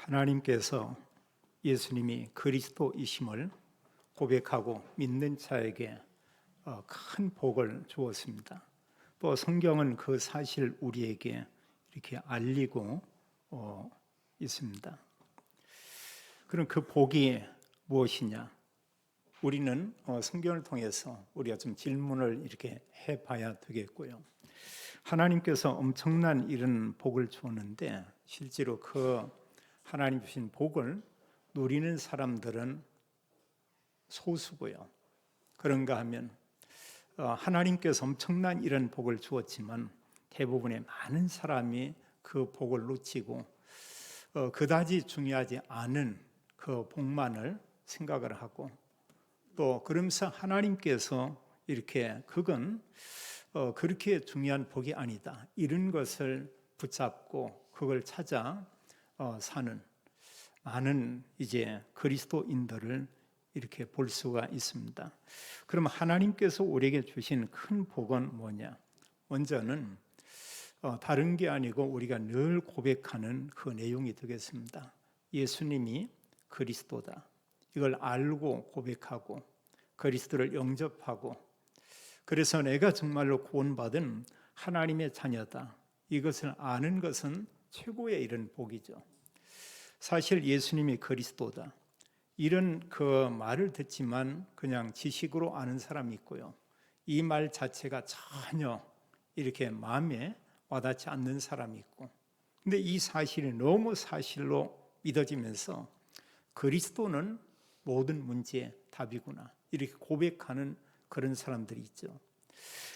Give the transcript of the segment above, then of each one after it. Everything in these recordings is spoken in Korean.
하나님께서 예수님이 그리스도이심을 고백하고 믿는 자에게 큰 복을 주었습니다. 또 성경은 그 사실 우리에게 이렇게 알리고 있습니다. 그럼 그 복이 무엇이냐? 우리는 성경을 통해서 우리가 좀 질문을 이렇게 해봐야 되겠고요. 하나님께서 엄청난 이런 복을 주었는데 실제로 그 하나님 주신 복을 누리는 사람들은 소수고요. 그런가 하면 하나님께서 엄청난 이런 복을 주었지만 대부분의 많은 사람이 그 복을 놓치고 그다지 중요하지 않은 그 복만을 생각을 하고 또 그러면서 하나님께서 이렇게 그건 그렇게 중요한 복이 아니다 이런 것을 붙잡고 그걸 찾아 사는 많은 이제 그리스도인들을 이렇게 볼 수가 있습니다. 그럼 하나님께서 우리에게 주신 큰 복은 뭐냐? 먼저는 다른 게 아니고 우리가 늘 고백하는 그 내용이 되겠습니다. 예수님이 그리스도다. 이걸 알고 고백하고 그리스도를 영접하고 그래서 내가 정말로 구원받은 하나님의 자녀다. 이것을 아는 것은 최고의 이런 복이죠. 사실 예수님이 그리스도다. 이런 그 말을 듣지만 그냥 지식으로 아는 사람이 있고요. 이 말 자체가 전혀 이렇게 마음에 와닿지 않는 사람이 있고. 근데 이 사실이 너무 사실로 믿어지면서 그리스도는 모든 문제의 답이구나. 이렇게 고백하는 그런 사람들이 있죠.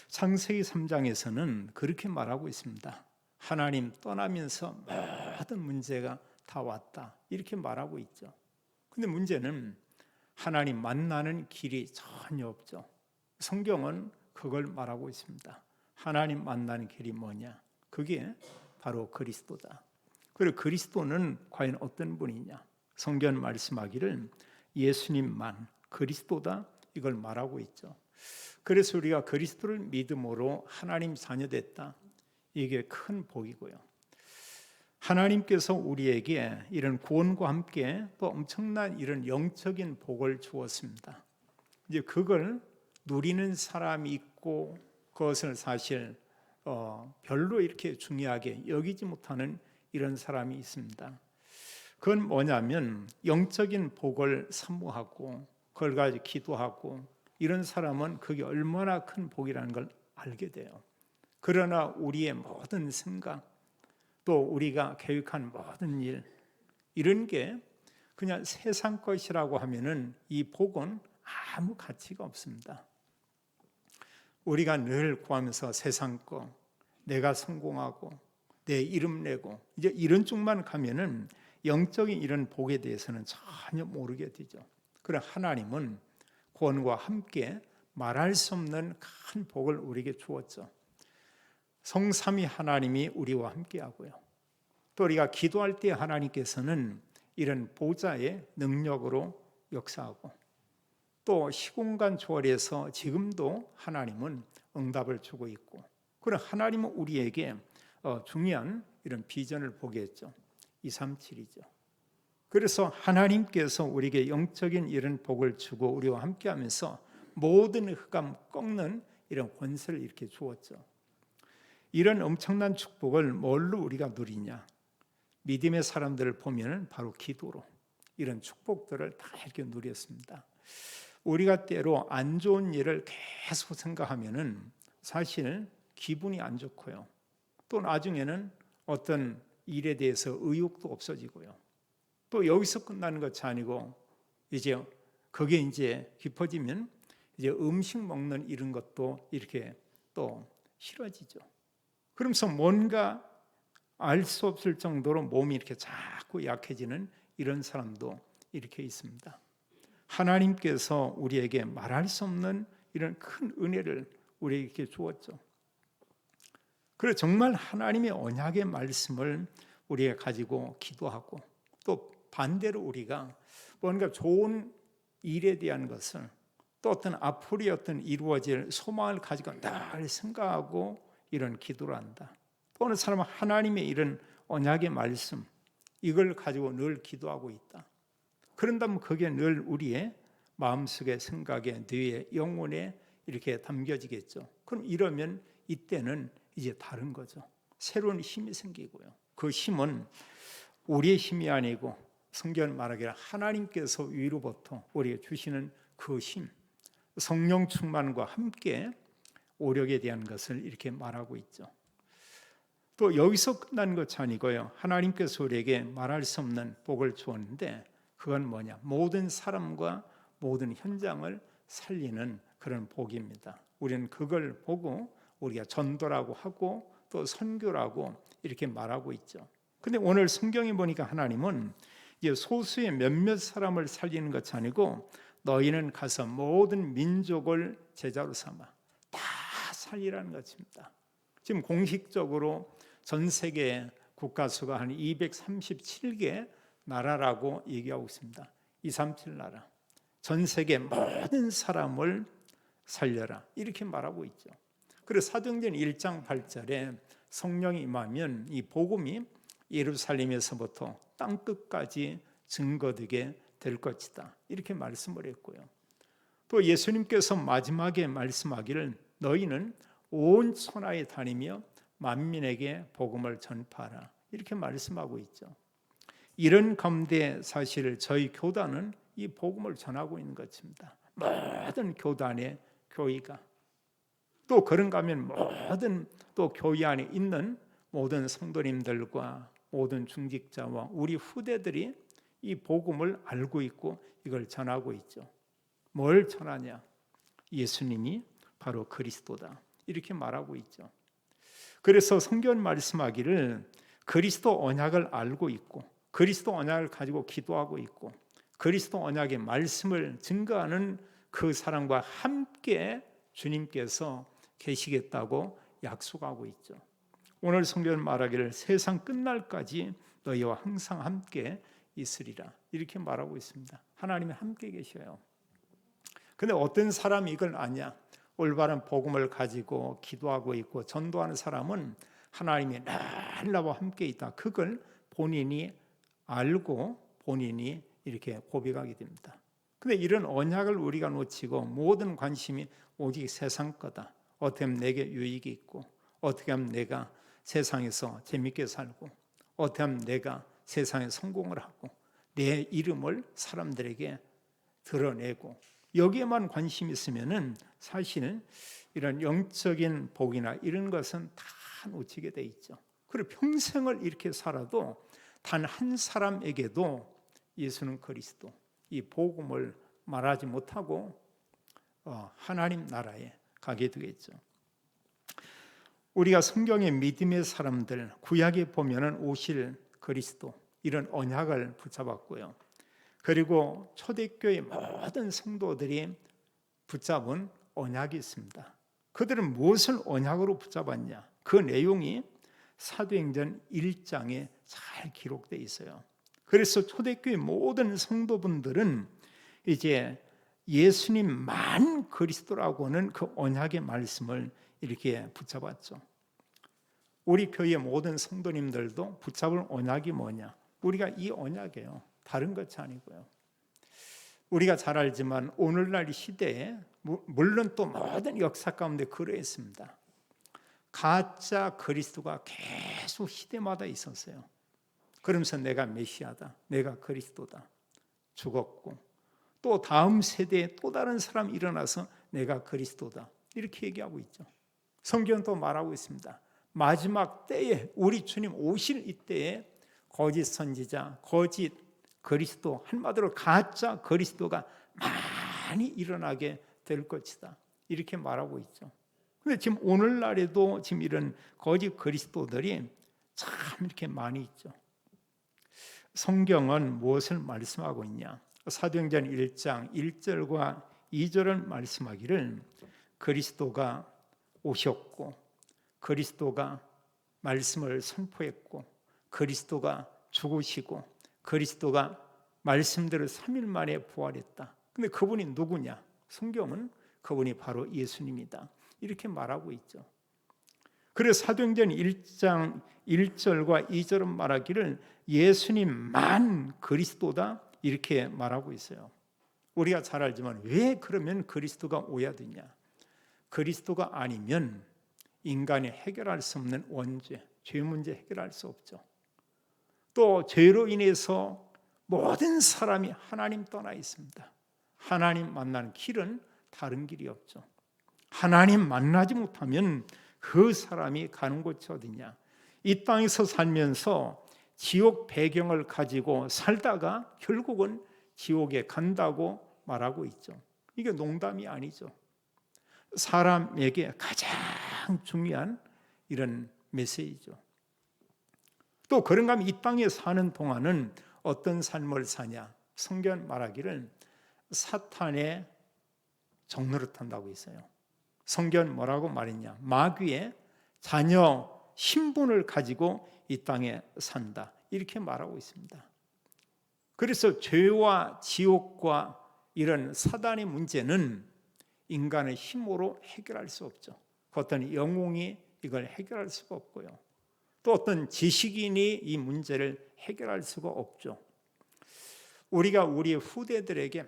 창세기 3장에서는 그렇게 말하고 있습니다. 하나님 떠나면서 모든 문제가 다 왔다. 이렇게 말하고 있죠. 근데 문제는 하나님 만나는 길이 전혀 없죠. 성경은 그걸 말하고 있습니다. 하나님 만나는 길이 뭐냐? 그게 바로 그리스도다. 그리고 그리스도는 과연 어떤 분이냐? 성경 말씀하기를 예수님만 그리스도다 이걸 말하고 있죠. 그래서 우리가 그리스도를 믿음으로 하나님 자녀 됐다. 이게 큰 복이고요. 하나님께서 우리에게 이런 구원과 함께 또 엄청난 이런 영적인 복을 주었습니다. 이제 그걸 누리는 사람이 있고 그것을 사실 별로 이렇게 중요하게 여기지 못하는 이런 사람이 있습니다. 그건 뭐냐면 영적인 복을 사모하고 그걸 가지고 기도하고 이런 사람은 그게 얼마나 큰 복이라는 걸 알게 돼요. 그러나 우리의 모든 생각 또 우리가 계획한 모든 일 이런 게 그냥 세상 것이라고 하면은 이 복은 아무 가치가 없습니다. 우리가 늘 구하면서 세상 거, 내가 성공하고 내 이름 내고 이제 이런 쪽만 가면은 영적인 이런 복에 대해서는 전혀 모르게 되죠. 그러나 하나님은 구원과 함께 말할 수 없는 큰 복을 우리에게 주었죠. 성삼위 하나님이 우리와 함께하고요. 또 우리가 기도할 때 하나님께서는 이런 보좌의 능력으로 역사하고 또 시공간 초월해서 지금도 하나님은 응답을 주고 있고 그런 하나님은 우리에게 중요한 이런 비전을 보게 했죠. 237이죠. 그래서 하나님께서 우리에게 영적인 이런 복을 주고 우리와 함께하면서 모든 흑암 꺾는 이런 권세를 이렇게 주었죠. 이런 엄청난 축복을 뭘로 우리가 누리냐? 믿음의 사람들을 보면 바로 기도로 이런 축복들을 다 이렇게 누렸습니다. 우리가 때로 안 좋은 일을 계속 생각하면은 사실 기분이 안 좋고요. 또 나중에는 어떤 일에 대해서 의욕도 없어지고요. 또 여기서 끝나는 것이 아니고 이제 그게 이제 깊어지면 이제 음식 먹는 이런 것도 이렇게 또 싫어지죠. 그러면서 뭔가 알 수 없을 정도로 몸이 이렇게 자꾸 약해지는 이런 사람도 이렇게 있습니다. 하나님께서 우리에게 말할 수 없는 이런 큰 은혜를 우리에게 주었죠. 그래서 정말 하나님의 언약의 말씀을 우리가 가지고 기도하고 또 반대로 우리가 뭔가 좋은 일에 대한 것을 또 어떤 앞으로 어떤 이루어질 소망을 가지고 늘 생각하고 이런 기도를 한다. 또 어느 사람은 하나님의 이런 언약의 말씀 이걸 가지고 늘 기도하고 있다. 그런다면 그게 늘 우리의 마음속에, 생각에, 뇌에, 영혼에 이렇게 담겨지겠죠. 그럼 이러면 이때는 이제 다른 거죠. 새로운 힘이 생기고요. 그 힘은 우리의 힘이 아니고 성경 말하기를 하나님께서 위로부터 우리에게 주시는 그 힘, 성령 충만과 함께 오력에 대한 것을 이렇게 말하고 있죠. 또 여기서 끝난 것이 아니고요. 하나님께서 우리에게 말할 수 없는 복을 주었는데 그건 뭐냐? 모든 사람과 모든 현장을 살리는 그런 복입니다. 우리는 그걸 보고 우리가 전도라고 하고 또 선교라고 이렇게 말하고 있죠. 근데 오늘 성경에 보니까 하나님은 이제 소수의 몇몇 사람을 살리는 것이 아니고 너희는 가서 모든 민족을 제자로 삼아 다 살리라는 것입니다. 지금 공식적으로 전 세계 국가 수가 한 237개 나라라고 얘기하고 있습니다. 237 나라. 전 세계 모든 사람을 살려라 이렇게 말하고 있죠. 그래서 사도행전 1장 8절에 성령이 임하면 이 복음이 예루살렘에서부터 땅 끝까지 증거되게 될 것이다 이렇게 말씀을 했고요. 또 예수님께서 마지막에 말씀하기를 너희는 온 천하에 다니며 만민에게 복음을 전파하라 이렇게 말씀하고 있죠. 이런 가운데 사실 저희 교단은 이 복음을 전하고 있는 것입니다. 모든 교단의 교회가 또 그런가 하면 모든 또 교회 안에 있는 모든 성도님들과 모든 중직자와 우리 후대들이 이 복음을 알고 있고 이걸 전하고 있죠. 뭘 전하냐? 예수님이 바로 그리스도다 이렇게 말하고 있죠. 그래서 성경 말씀하기를 그리스도 언약을 알고 있고 그리스도 언약을 가지고 기도하고 있고 그리스도 언약의 말씀을 증거하는 그 사람과 함께 주님께서 계시겠다고 약속하고 있죠. 오늘 성경 말하기를 세상 끝날까지 너희와 항상 함께 있으리라 이렇게 말하고 있습니다. 하나님이 함께 계셔요. 근데 어떤 사람이 이걸 아냐? 올바른 복음을 가지고 기도하고 있고 전도하는 사람은 하나님이 늘 나와 함께 있다. 그걸 본인이 알고 본인이 이렇게 고백하게 됩니다. 근데 이런 언약을 우리가 놓치고 모든 관심이 오직 세상 거다. 어떻게 하면 내게 유익이 있고 어떻게 하면 내가 세상에서 재밌게 살고 어떻게 하면 내가 세상에 성공을 하고 내 이름을 사람들에게 드러내고 여기에만 관심이 있으면은 사실은 이런 영적인 복이나 이런 것은 다 놓치게 돼 있죠. 그리고 평생을 이렇게 살아도 단 한 사람에게도 예수는 그리스도 이 복음을 말하지 못하고 하나님 나라에 가게 되겠죠. 우리가 성경의 믿음의 사람들 구약에 보면은 오실 그리스도 이런 언약을 붙잡았고요. 그리고 초대교회 모든 성도들이 붙잡은 언약이 있습니다. 그들은 무엇을 언약으로 붙잡았냐? 그 내용이 사도행전 1장에 잘 기록되어 있어요. 그래서 초대교회 모든 성도분들은 이제 예수님만 그리스도라고 하는 그 언약의 말씀을 이렇게 붙잡았죠. 우리 교회 모든 성도님들도 붙잡을 언약이 뭐냐? 우리가 이 언약이에요. 다른 것이 아니고요. 우리가 잘 알지만 오늘날 시대에 물론 또 모든 역사 가운데 그러했습니다. 가짜 그리스도가 계속 시대마다 있었어요. 그러면서 내가 메시아다, 내가 그리스도다 죽었고 또 다음 세대에 또 다른 사람이 일어나서 내가 그리스도다 이렇게 얘기하고 있죠. 성경은 또 말하고 있습니다. 마지막 때에 우리 주님 오실 이때에 거짓 선지자, 거짓 그리스도, 한마디로 가짜 그리스도가 많이 일어나게 될 것이다 이렇게 말하고 있죠. 근데 지금 오늘날에도 지금 이런 거짓 그리스도들이 참 이렇게 많이 있죠. 성경은 무엇을 말씀하고 있냐? 사도행전 1장 1절과 2절은 말씀하기를 그리스도가 오셨고 그리스도가 말씀을 선포했고 그리스도가 죽으시고 그리스도가 말씀대로 3일 만에 부활했다. 근데 그분이 누구냐? 성경은 그분이 바로 예수님이다 이렇게 말하고 있죠. 그래서 사도행전 1장 1절과 2절은 말하기를 예수님만 그리스도다 이렇게 말하고 있어요. 우리가 잘 알지만 왜 그러면 그리스도가 오야되냐? 그리스도가 아니면 인간이 해결할 수 없는 원죄, 죄 문제 해결할 수 없죠. 또 죄로 인해서 모든 사람이 하나님 떠나 있습니다. 하나님 만나는 길은 다른 길이 없죠. 하나님 만나지 못하면 그 사람이 가는 곳이 어디냐? 이 땅에서 살면서 지옥 배경을 가지고 살다가 결국은 지옥에 간다고 말하고 있죠. 이게 농담이 아니죠. 사람에게 가장 중요한 이런 메시지죠. 또 그런가 하면 이 땅에 사는 동안은 어떤 삶을 사냐? 성경 말하기를 사탄의 정노릇 한다고 있어요. 성경 뭐라고 말했냐? 마귀의 자녀 신분을 가지고 이 땅에 산다. 이렇게 말하고 있습니다. 그래서 죄와 지옥과 이런 사단의 문제는 인간의 힘으로 해결할 수 없죠. 그 어떤 영웅이 이걸 해결할 수가 없고요. 또 어떤 지식인이 이 문제를 해결할 수가 없죠. 우리가 우리 후대들에게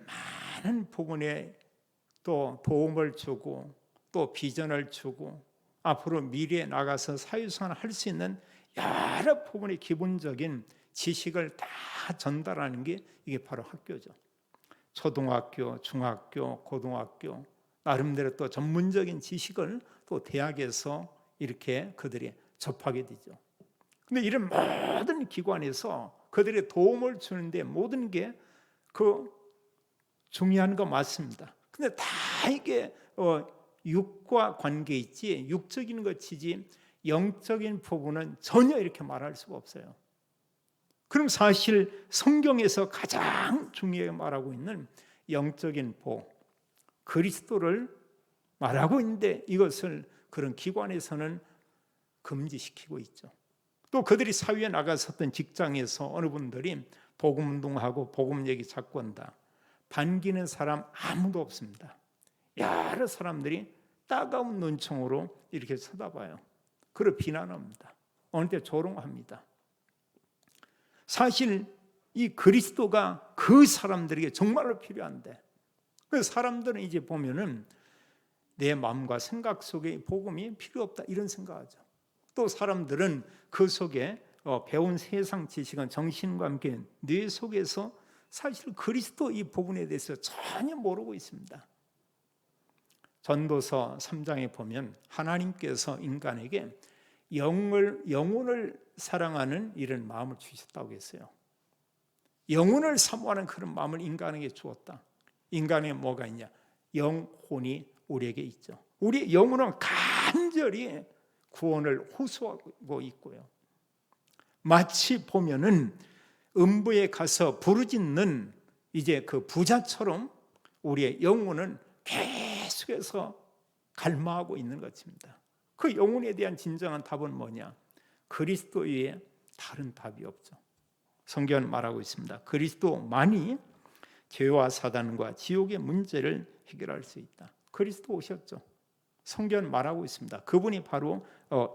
많은 부분에 또 도움을 주고 또 비전을 주고 앞으로 미래에 나가서 사회생활을 할 수 있는 여러 부분의 기본적인 지식을 다 전달하는 게 이게 바로 학교죠. 초등학교, 중학교, 고등학교 나름대로 또 전문적인 지식을 또 대학에서 이렇게 그들이 접하게 되죠. 근데 이런 모든 기관에서 그들의 도움을 주는데 모든 게 그 중요한 거 맞습니다. 근데 다 이게 육과 관계 있지 육적인 것이지 영적인 부분은 전혀 이렇게 말할 수가 없어요. 그럼 사실 성경에서 가장 중요하게 말하고 있는 영적인 복, 그리스도를 말하고 있는데 이것을 그런 기관에서는 금지시키고 있죠. 또 그들이 사회에 나갔었던 직장에서 어느 분들이 복음 운동하고 복음 얘기 자꾸 한다. 반기는 사람 아무도 없습니다. 여러 사람들이 따가운 눈총으로 이렇게 쳐다봐요. 그리고 비난합니다. 어느 때 조롱합니다. 사실 이 그리스도가 그 사람들에게 정말로 필요한데 그 사람들은 이제 보면은 내 마음과 생각 속에 복음이 필요 없다 이런 생각하죠. 또 사람들은 그 속에 배운 세상 지식은 정신과 함께 뇌 속에서 사실 그리스도 이 부분에 대해서 전혀 모르고 있습니다. 전도서 3장에 보면 하나님께서 인간에게 영혼을 사랑하는 이런 마음을 주셨다고 했어요. 영혼을 사모하는 그런 마음을 인간에게 주었다. 인간에 뭐가 있냐? 영혼이 우리에게 있죠. 우리 영혼은 간절히 구원을 호소하고 있고요. 마치 보면은 음부에 가서 부르짖는 이제 그 부자처럼 우리의 영혼은 계속해서 갈망하고 있는 것입니다. 그 영혼에 대한 진정한 답은 뭐냐? 그리스도 외에 다른 답이 없죠. 성경은 말하고 있습니다. 그리스도만이 죄와 사단과 지옥의 문제를 해결할 수 있다. 그리스도 오셨죠. 성경은 말하고 있습니다. 그분이 바로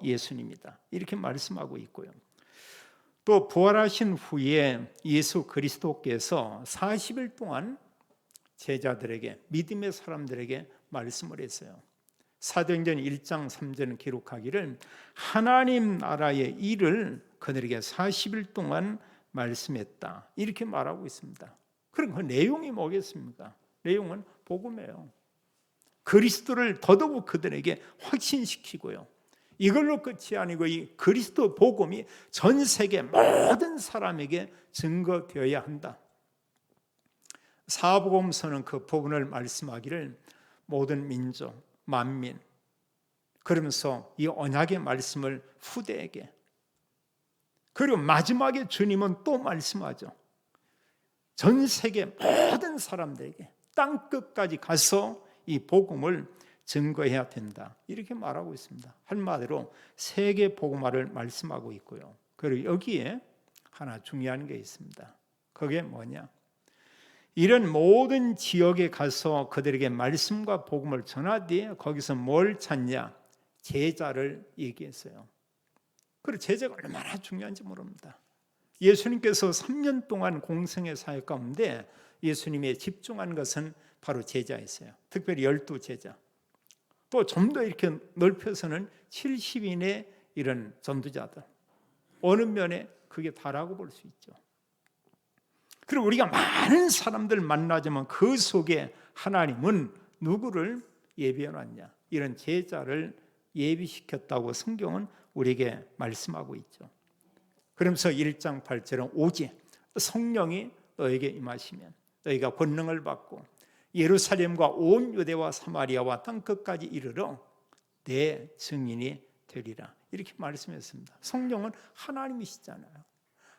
예수님이다. 이렇게 말씀하고 있고요. 또 부활하신 후에 예수 그리스도께서 40일 동안 제자들에게 믿음의 사람들에게 말씀을 했어요. 사도행전 1장 3절은 기록하기를 하나님 나라의 일을 그들에게 40일 동안 말씀했다. 이렇게 말하고 있습니다. 그럼 그 내용이 뭐겠습니까? 내용은 복음이에요. 그리스도를 더더욱 그들에게 확신시키고요. 이걸로 끝이 아니고 이 그리스도 복음이 전 세계 모든 사람에게 증거되어야 한다. 사복음서는 그 부분을 말씀하기를 모든 민족, 만민 그러면서 이 언약의 말씀을 후대에게 그리고 마지막에 주님은 또 말씀하죠. 전 세계 모든 사람들에게 땅끝까지 가서 이 복음을 증거해야 된다. 이렇게 말하고 있습니다. 한마디로 세계 복음화를 말씀하고 있고요. 그리고 여기에 하나 중요한 게 있습니다. 그게 뭐냐? 이런 모든 지역에 가서 그들에게 말씀과 복음을 전하되 거기서 뭘 찾냐? 제자를 얘기했어요. 그리고 제자가 얼마나 중요한지 모릅니다. 예수님께서 3년 동안 공생의 사역 가운데 예수님이 집중한 것은 바로 제자였어요. 특별히 12제자. 또 좀 더 이렇게 넓혀서는 70인의 이런 전도자들. 어느 면에 그게 다라고 볼 수 있죠. 그리고 우리가 많은 사람들 만나지만 그 속에 하나님은 누구를 예비해놨냐? 이런 제자를 예비시켰다고 성경은 우리에게 말씀하고 있죠. 그러면서 1장 8절은 오직 성령이 너에게 임하시면 너희가 권능을 받고 예루살렘과 온 유대와 사마리아와 땅끝까지 이르러 내 증인이 되리라. 이렇게 말씀했습니다. 성령은 하나님이시잖아요.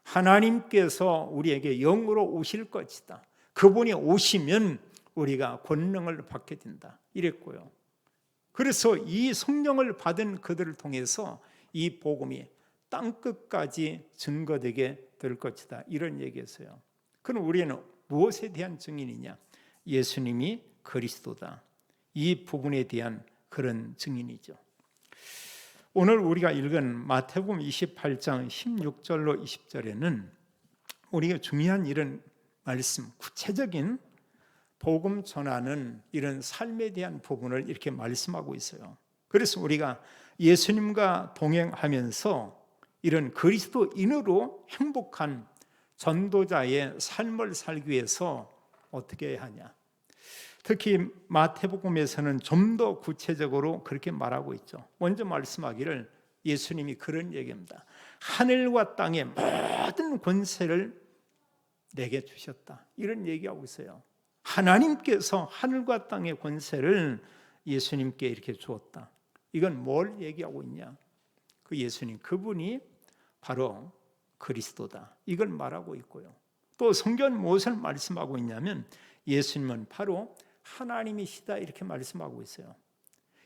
하나님께서 우리에게 영으로 오실 것이다. 그분이 오시면 우리가 권능을 받게 된다. 이랬고요. 그래서 이 성령을 받은 그들을 통해서 이 복음이 땅끝까지 증거되게 될 것이다. 이런 얘기했어요. 그럼 우리는 무엇에 대한 증인이냐? 예수님이 그리스도다. 이 부분에 대한 그런 증인이죠. 오늘 우리가 읽은 마태복음 28장 16절로 20절에는 우리가 중요한 이런 말씀, 구체적인 복음 전하는 이런 삶에 대한 부분을 이렇게 말씀하고 있어요. 그래서 우리가 예수님과 동행하면서 이런 그리스도인으로 행복한 전도자의 삶을 살기 위해서 어떻게 해야 하냐? 특히 마태복음에서는 좀 더 구체적으로 그렇게 말하고 있죠. 먼저 말씀하기를 예수님이 그런 얘기입니다. 하늘과 땅의 모든 권세를 내게 주셨다. 이런 얘기하고 있어요. 하나님께서 하늘과 땅의 권세를 예수님께 이렇게 주었다. 이건 뭘 얘기하고 있냐? 그 예수님, 그분이 바로 그리스도다. 이걸 말하고 있고요. 또 성경은 무엇을 말씀하고 있냐면 예수님은 바로 하나님이시다 이렇게 말씀하고 있어요.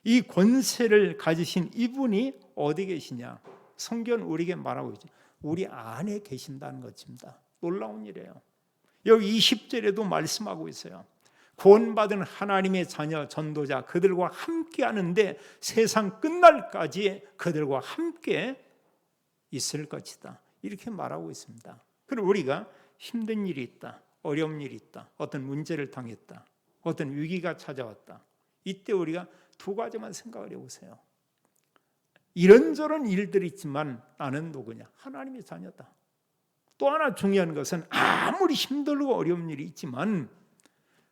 이 권세를 가지신 이분이 어디 계시냐? 성경은 우리에게 말하고 있죠. 우리 안에 계신다는 것입니다. 놀라운 일이에요. 여기 20절에도 말씀하고 있어요. 구원받은 하나님의 자녀 전도자 그들과 함께 하는데 세상 끝날까지 그들과 함께 있을 것이다. 이렇게 말하고 있습니다. 그리고 우리가 힘든 일이 있다. 어려운 일이 있다. 어떤 문제를 당했다. 어떤 위기가 찾아왔다. 이때 우리가 두 가지만 생각을 해보세요. 이런저런 일들이 있지만 나는 누구냐? 하나님의 자녀다. 또 하나 중요한 것은 아무리 힘들고 어려운 일이 있지만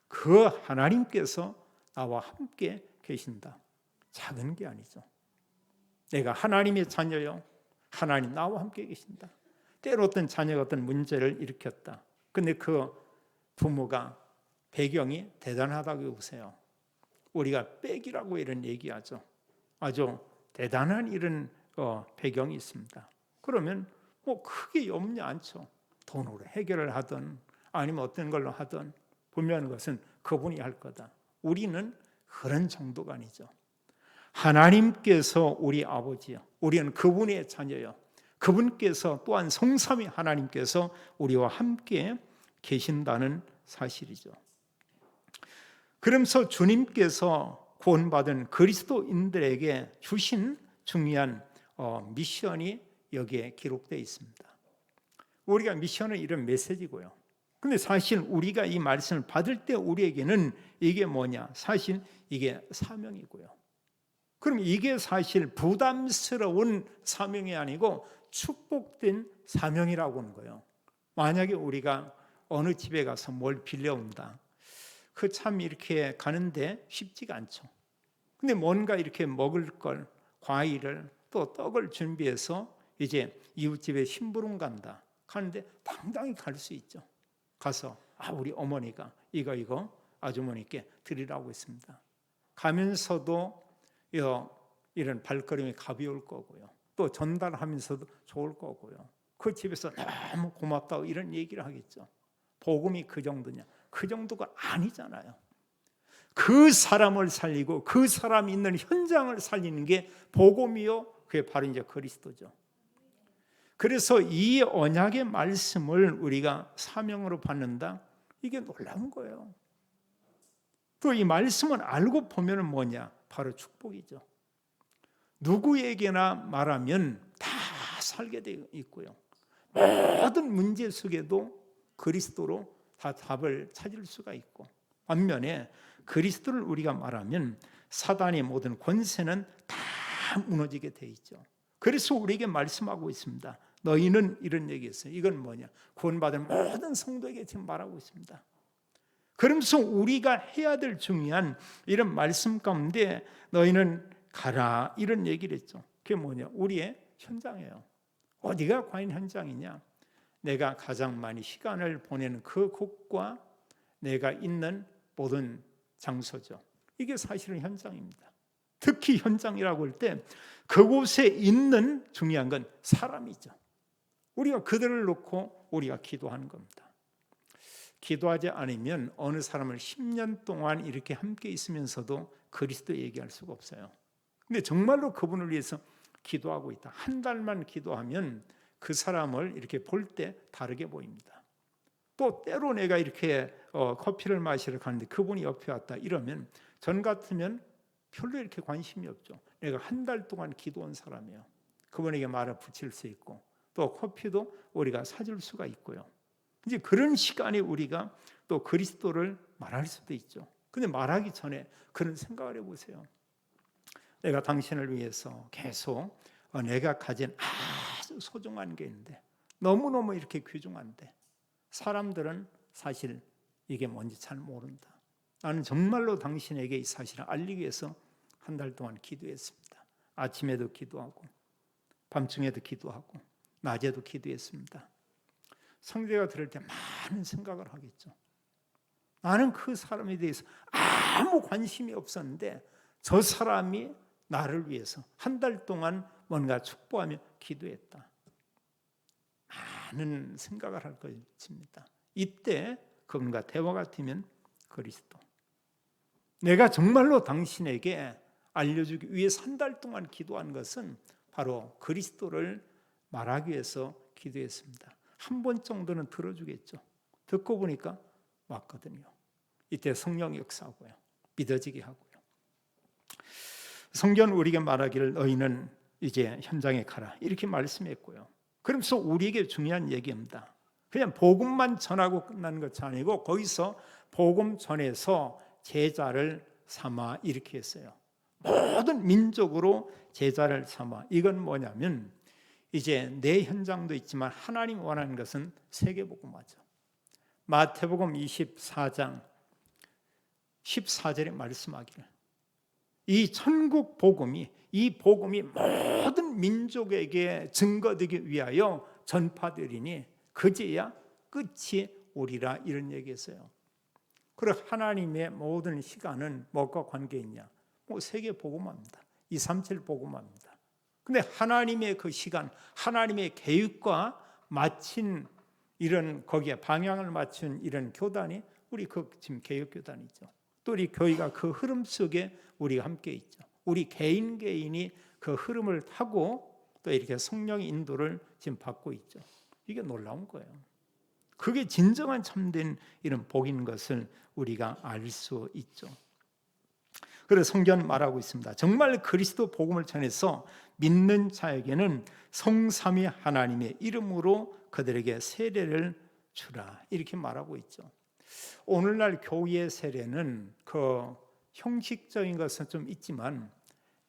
그 하나님께서 나와 함께 계신다. 작은 게 아니죠. 내가 하나님의 자녀요. 하나님 나와 함께 계신다. 때로 어떤 자녀가 어떤 문제를 일으켰다. 근데 그 부모가 배경이 대단하다고 보세요. 우리가 백이라고 이런 얘기하죠. 아주 대단한 이런 배경이 있습니다. 그러면 뭐 크게 염려 않죠. 돈으로 해결을 하든 아니면 어떤 걸로 하든 분명한 것은 그분이 할 거다. 우리는 그런 정도가 아니죠. 하나님께서 우리 아버지요. 우리는 그분의 자녀요. 그분께서 또한 성삼위 하나님께서 우리와 함께 계신다는 사실이죠. 그러면서 주님께서 구원받은 그리스도인들에게 주신 중요한 미션이 여기에 기록되어 있습니다. 우리가 미션은 이런 메시지고요. 근데 사실 우리가 이 말씀을 받을 때 우리에게는 이게 뭐냐? 사실 이게 사명이고요. 그럼 이게 사실 부담스러운 사명이 아니고 축복된 사명이라고 하는 거예요. 만약에 우리가 어느 집에 가서 뭘 빌려온다. 그 참 이렇게 가는데 쉽지가 않죠. 근데 뭔가 이렇게 먹을 걸, 과일을 또 떡을 준비해서 이제 이웃집에 심부름 간다. 가는데 당당히 갈 수 있죠. 가서 우리 어머니가 이거 아주머니께 드리라고 했습니다. 가면서도 이런 발걸음이 가벼울 거고요. 또 전달하면서도 좋을 거고요. 그 집에서 너무 고맙다고 이런 얘기를 하겠죠. 복음이 그 정도냐? 그 정도가 아니잖아요. 그 사람을 살리고 그 사람이 있는 현장을 살리는 게 복음이요. 그게 바로 이제 그리스도죠. 그래서 이 언약의 말씀을 우리가 사명으로 받는다. 이게 놀라운 거예요. 또 이 말씀을 알고 보면 뭐냐? 바로 축복이죠. 누구에게나 말하면 다 살게 되어 있고요. 모든 문제 속에도 그리스도로 다 답을 찾을 수가 있고, 반면에 그리스도를 우리가 말하면 사단의 모든 권세는 다 무너지게 돼 있죠. 그래서 우리에게 말씀하고 있습니다. 너희는 이런 얘기했어요. 이건 뭐냐? 구원받은 모든 성도에게 지금 말하고 있습니다. 그러면서 우리가 해야 될 중요한 이런 말씀 가운데 너희는 가라 이런 얘기를 했죠. 그게 뭐냐? 우리의 현장이에요. 어디가 과연 현장이냐? 내가 가장 많이 시간을 보내는 그 곳과 내가 있는 모든 장소죠. 이게 사실은 현장입니다. 특히 현장이라고 할 때 그곳에 있는 중요한 건 사람이죠. 우리가 그들을 놓고 우리가 기도하는 겁니다. 기도하지 않으면 어느 사람을 10년 동안 이렇게 함께 있으면서도 그리스도 얘기할 수가 없어요. 근데 정말로 그분을 위해서 기도하고 있다. 한 달만 기도하면 그 사람을 이렇게 볼 때 다르게 보입니다. 또 때로 내가 이렇게 커피를 마시러 가는데 그분이 옆에 왔다 이러면 전 같으면 별로 이렇게 관심이 없죠. 내가 한 달 동안 기도한 사람이에요. 그분에게 말을 붙일 수 있고 또 커피도 우리가 사줄 수가 있고요. 이제 그런 시간에 우리가 또 그리스도를 말할 수도 있죠. 근데 말하기 전에 그런 생각을 해보세요. 내가 당신을 위해서 계속 내가 가진 아주 소중한 게 있는데 너무너무 이렇게 귀중한데 사람들은 사실 이게 뭔지 잘 모른다. 나는 정말로 당신에게 이 사실을 알리기 위해서 한 달 동안 기도했습니다. 아침에도 기도하고 밤중에도 기도하고 낮에도 기도했습니다. 성제가 들을 때 많은 생각을 하겠죠. 나는 그 사람에 대해서 아무 관심이 없었는데 저 사람이 나를 위해서 한 달 동안 뭔가 축복하며 기도했다. 많은 생각을 할 것입니다. 이때 그분과 대화가 되면 그리스도. 내가 정말로 당신에게 알려주기 위해서 한 달 동안 기도한 것은 바로 그리스도를 말하기 위해서 기도했습니다. 한 번 정도는 들어주겠죠. 듣고 보니까 왔거든요. 이때 성령이 역사하고요. 믿어지게 하고요. 성경은 우리에게 말하기를 너희는 이제 현장에 가라 이렇게 말씀했고요. 그러면서 우리에게 중요한 얘기입니다. 그냥 복음만 전하고 끝나는 것이 아니고 거기서 복음 전해서 제자를 삼아 이렇게 했어요. 모든 민족으로 제자를 삼아. 이건 뭐냐면 이제 내 현장도 있지만 하나님 원하는 것은 세계복음화죠. 마태복음 24장 14절에 말씀하기를 이 천국 복음이 이 복음이 모든 민족에게 증거되기 위하여 전파되리니 그제야 끝이 오리라 이런 얘기했어요. 그리고 하나님의 모든 시간은 뭐가 관계 있냐? 세계 복음화입니다. 237 복음화입니다. 근데 하나님의 그 시간, 하나님의 계획과 맞춘 이런 거기에 방향을 맞춘 이런 교단이 우리 그 지금 개혁교단이죠. 또 우리 교회가 그 흐름 속에 우리가 함께 있죠. 우리 개인이 그 흐름을 타고 또 이렇게 성령의 인도를 지금 받고 있죠. 이게 놀라운 거예요. 그게 진정한 참된 이런 복인 것을 우리가 알 수 있죠. 그래서 성경은 말하고 있습니다. 정말 그리스도 복음을 전해서 믿는 자에게는 성삼위 하나님의 이름으로 그들에게 세례를 주라 이렇게 말하고 있죠. 오늘날 교회의 세례는 그 형식적인 것은 좀 있지만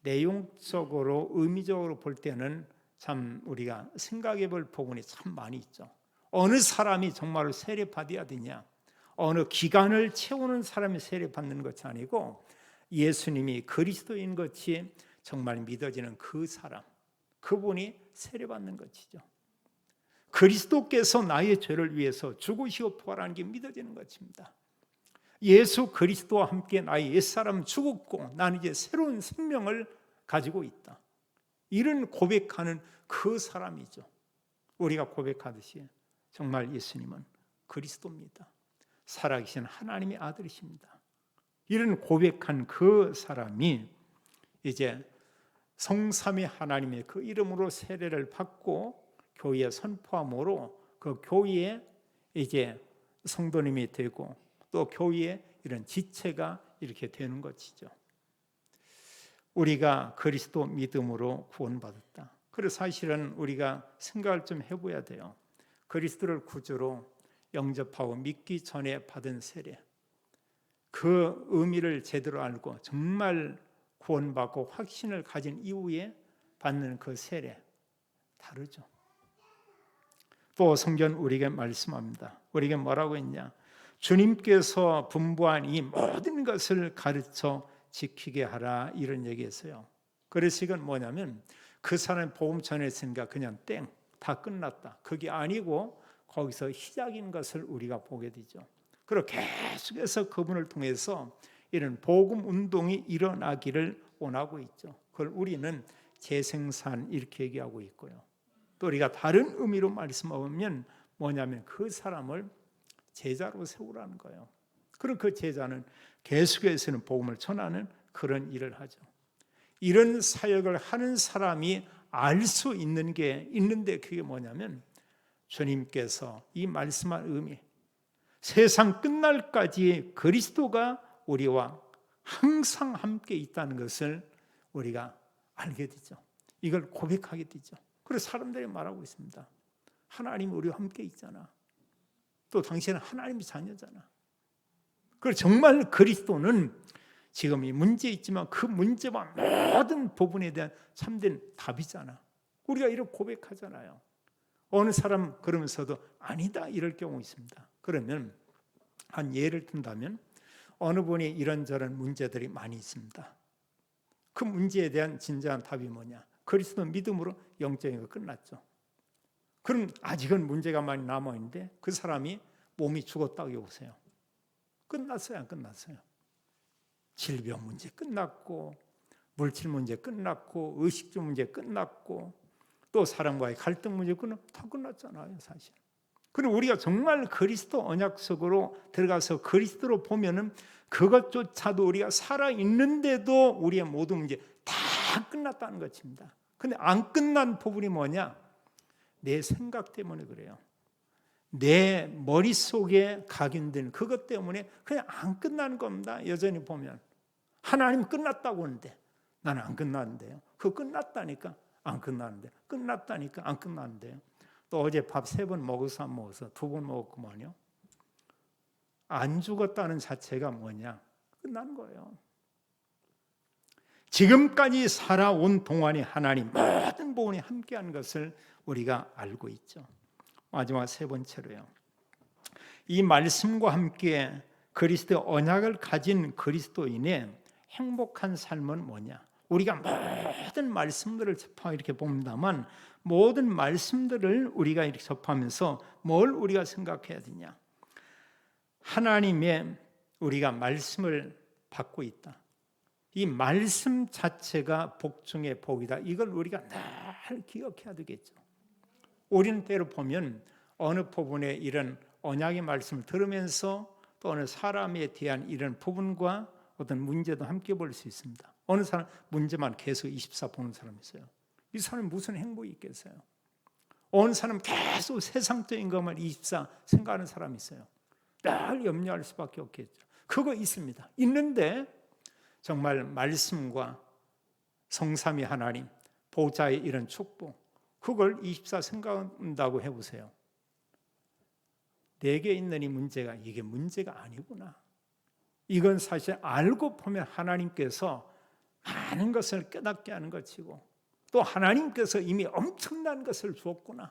내용적으로 의미적으로 볼 때는 참 우리가 생각해 볼 부분이 참 많이 있죠. 어느 사람이 정말로 세례 받아야 되냐? 어느 기간을 채우는 사람이 세례 받는 것이 아니고 예수님이 그리스도인 것이 정말 믿어지는 그 사람, 그분이 세례 받는 것이죠. 그리스도께서 나의 죄를 위해서 죽으시고 부활하는 게 믿어지는 것입니다. 예수 그리스도와 함께 나의 옛사람 죽었고 나는 이제 새로운 생명을 가지고 있다. 이런 고백하는 그 사람이죠. 우리가 고백하듯이 정말 예수님은 그리스도입니다. 살아계신 하나님의 아들이십니다. 이런 고백한 그 사람이 이제 성삼위 하나님의 그 이름으로 세례를 받고 교회에 선포함으로 그 교회에 이제 성도님이 되고 또 교회에 이런 지체가 이렇게 되는 것이죠. 우리가 그리스도 믿음으로 구원받았다. 그래서 사실은 우리가 생각을 좀 해봐야 돼요. 그리스도를 구주로 영접하고 믿기 전에 받은 세례, 그 의미를 제대로 알고 정말 구원받고 확신을 가진 이후에 받는 그 세례 다르죠. 또 성경 우리에게 말씀합니다. 우리에게 뭐라고 했냐? 주님께서 분부한 이 모든 것을 가르쳐 지키게 하라, 이런 얘기했어요. 그래서 이건 뭐냐면 그 사람이 복음 전했으니까 그냥 땡, 다 끝났다, 그게 아니고 거기서 시작인 것을 우리가 보게 되죠. 그리고 계속해서 그분을 통해서 이런 복음 운동이 일어나기를 원하고 있죠. 그걸 우리는 재생산 이렇게 얘기하고 있고요. 또 우리가 다른 의미로 말씀하면 뭐냐면 그 사람을 제자로 세우라는 거예요. 그리고 그 제자는 계속해서는 복음을 전하는 그런 일을 하죠. 이런 사역을 하는 사람이 알 수 있는 게 있는데, 그게 뭐냐면 주님께서 이 말씀한 의미, 세상 끝날까지 그리스도가 우리와 항상 함께 있다는 것을 우리가 알게 되죠. 이걸 고백하게 되죠. 그래서 사람들이 말하고 있습니다. 하나님이 우리와 함께 있잖아. 또 당신은 하나님의 자녀잖아. 그래서 정말 그리스도는 지금 이 문제 있지만 그 문제와 모든 부분에 대한 참된 답이잖아. 우리가 이렇게 고백하잖아요. 어느 사람 그러면서도 아니다 이럴 경우 있습니다. 그러면 한 예를 든다면 어느 분이 이런저런 문제들이 많이 있습니다. 그 문제에 대한 진정한 답이 뭐냐? 그리스도 믿음으로 영적인 거 끝났죠. 그럼 아직은 문제가 많이 남아있는데 그 사람이 몸이 죽었다고 여보세요. 끝났어요, 안 끝났어요? 질병 문제 끝났고, 물질 문제 끝났고, 의식주 문제 끝났고, 또 사람과의 갈등 문제 다 끝났잖아요, 사실. 그리고 우리가 정말 그리스도 언약 속으로 들어가서 그리스도로 보면은 그것조차도 우리가 살아 있는데도 우리의 모든 문제 다 끝났다는 것입니다. 근데 안 끝난 부분이 뭐냐? 내 생각 때문에 그래요. 내 머릿속에 각인된 그것 때문에 그냥 안 끝나는 겁니다. 여전히 보면 하나님 끝났다고 하는데 나는 안 끝났는데요. 그거 끝났다니까 안 끝났는데, 끝났다니까 안 끝났는데요. 또 어제 밥 3번 먹어서 안 먹어서 2번 먹었구만요. 안 죽었다는 자체가 뭐냐? 끝나는 거예요. 지금까지 살아온 동안에 하나님 모든 부분이 함께한 것을 우리가 알고 있죠. 마지막 3번째로요. 이 말씀과 함께 그리스도의 언약을 가진 그리스도인의 행복한 삶은 뭐냐? 우리가 모든 말씀들을 접하고 이렇게 봅니다만 모든 말씀들을 우리가 이렇게 접하면서 뭘 우리가 생각해야 되냐? 하나님의 우리가 말씀을 받고 있다. 이 말씀 자체가 복 중의 복이다. 이걸 우리가 늘 기억해야 되겠죠. 우리는 때로 보면 어느 부분에 이런 언약의 말씀을 들으면서 또 어느 사람에 대한 이런 부분과 어떤 문제도 함께 볼 수 있습니다. 어느 사람 문제만 계속 24 보는 사람이 있어요. 이 사람이 무슨 행복이 있겠어요? 어느 사람 계속 세상적인 것만 24 생각하는 사람이 있어요. 늘 염려할 수밖에 없겠죠. 그거 있습니다. 있는데 정말 말씀과 성삼위 하나님, 보좌의 이런 축복, 그걸 24 생각한다고 해보세요. 내게 있는 이 문제가 이게 문제가 아니구나. 이건 사실 알고 보면 하나님께서 많은 것을 깨닫게 하는 것이고 또 하나님께서 이미 엄청난 것을 주었구나.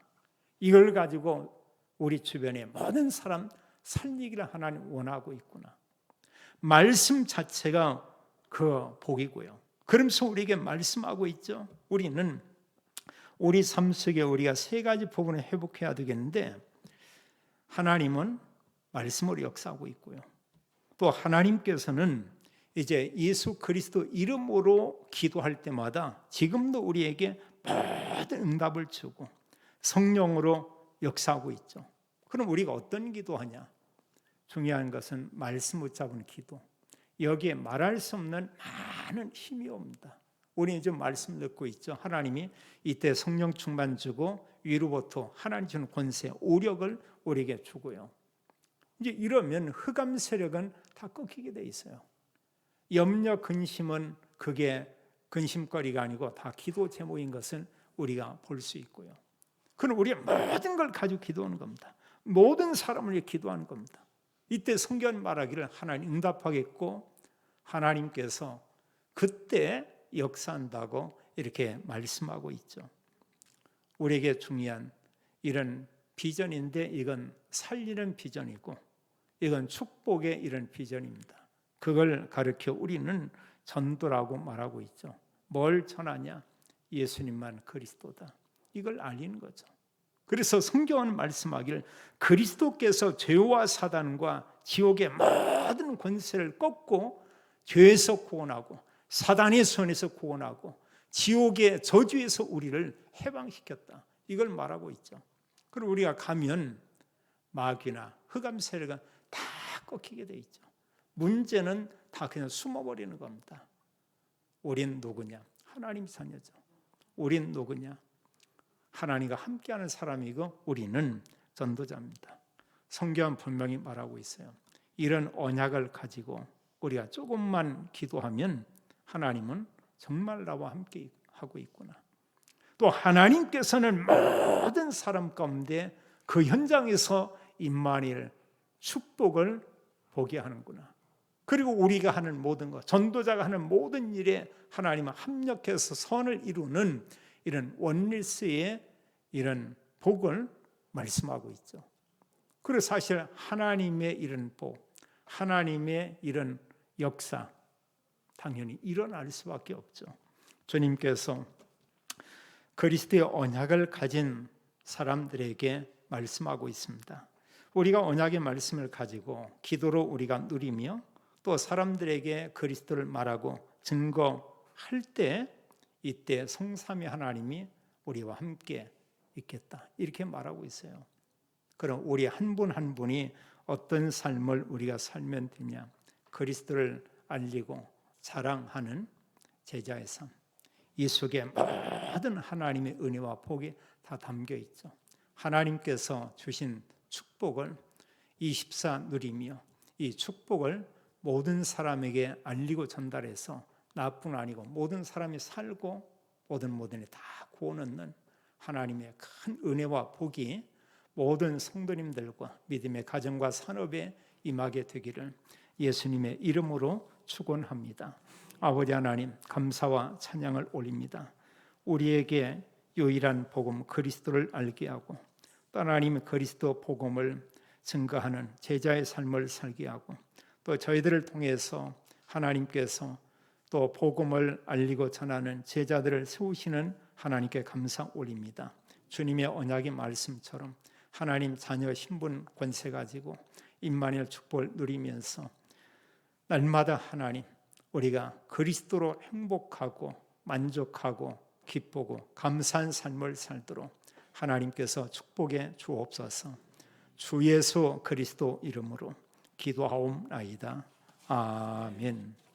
이걸 가지고 우리 주변의 모든 사람 살리기를 하나님 원하고 있구나. 말씀 자체가 그 복이고요. 그러면서 우리에게 말씀하고 있죠. 우리는 우리 삶 속에 우리가 3가지 부분을 회복해야 되겠는데 하나님은 말씀으로 역사하고 있고요. 또 하나님께서는 이제 예수 그리스도 이름으로 기도할 때마다 지금도 우리에게 모든 응답을 주고 성령으로 역사하고 있죠. 그럼 우리가 어떤 기도하냐? 중요한 것은 말씀 붙잡은 기도. 여기에 말할 수 없는 많은 힘이 옵니다. 우리는 지금 말씀 듣고 있죠. 하나님이 이때 성령 충만 주고 위로부터 하나님 주는 권세, 오력을 우리에게 주고요. 이제 이러면 흑암 세력은 다 꺾이게 돼 있어요. 염려, 근심은 그게 근심거리가 아니고 다 기도 제목인 것을 우리가 볼 수 있고요. 그럼 우리의 모든 걸 가지고 기도하는 겁니다. 모든 사람을 위해 기도하는 겁니다. 이때 성경 말하기를 하나님 응답하겠고 하나님께서 그때 역사한다고 이렇게 말씀하고 있죠. 우리에게 중요한 이런 비전인데 이건 살리는 비전이고 이건 축복의 이런 비전입니다. 그걸 가르쳐 우리는 전도라고 말하고 있죠. 뭘 전하냐? 예수님만 그리스도다. 이걸 알리는 거죠. 그래서 성경은 말씀하기를 그리스도께서 죄와 사단과 지옥의 모든 권세를 꺾고 죄에서 구원하고 사단의 손에서 구원하고 지옥의 저주에서 우리를 해방시켰다. 이걸 말하고 있죠. 그리고 우리가 가면 마귀나 흑암 세력은 다 꺾이게 돼 있죠. 문제는 다 그냥 숨어버리는 겁니다. 우린 누구냐? 하나님 자녀죠. 우린 누구냐? 하나님과 함께하는 사람이고 우리는 전도자입니다. 성경은 분명히 말하고 있어요. 이런 언약을 가지고 우리가 조금만 기도하면 하나님은 정말 나와 함께 하고 있구나. 또 하나님께서는 모든 사람 가운데 그 현장에서 임마누엘 축복을 보게 하는구나. 그리고 우리가 하는 모든 것, 전도자가 하는 모든 일에 하나님은 합력해서 선을 이루는 이런 원리스의 이런 복을 말씀하고 있죠. 그리고 사실 하나님의 이런 복, 하나님의 이런 역사 당연히 일어날 수밖에 없죠. 주님께서 그리스도의 언약을 가진 사람들에게 말씀하고 있습니다. 우리가 언약의 말씀을 가지고 기도로 우리가 누리며 또 사람들에게 그리스도를 말하고 증거할 때 이때 성삼위 하나님이 우리와 함께 있겠다. 이렇게 말하고 있어요. 그럼 우리 한 분 한 분이 어떤 삶을 우리가 살면 되냐? 그리스도를 알리고 자랑하는 제자의 삶. 이 속에 모든 하나님의 은혜와 복이 다 담겨 있죠. 하나님께서 주신 축복을 24 누리며 이 축복을 모든 사람에게 알리고 전달해서 나뿐 아니고 모든 사람이 살고 모든에 다 구원 얻는 하나님의 큰 은혜와 복이 모든 성도님들과 믿음의 가정과 산업에 임하게 되기를 예수님의 이름으로 축원합니다. 아버지 하나님, 감사와 찬양을 올립니다. 우리에게 유일한 복음 그리스도를 알게 하고 또 하나님 그리스도 복음을 증거하는 제자의 삶을 살게 하고 또 저희들을 통해서 하나님께서 또 복음을 알리고 전하는 제자들을 세우시는 하나님께 감사 올립니다. 주님의 언약의 말씀처럼 하나님 자녀 신분 권세 가지고 임마누엘 축복을 누리면서 날마다 하나님 우리가 그리스도로 행복하고 만족하고 기쁘고 감사한 삶을 살도록 하나님께서 축복해 주옵소서. 주 예수 그리스도 이름으로 기도하옵나이다. 아멘.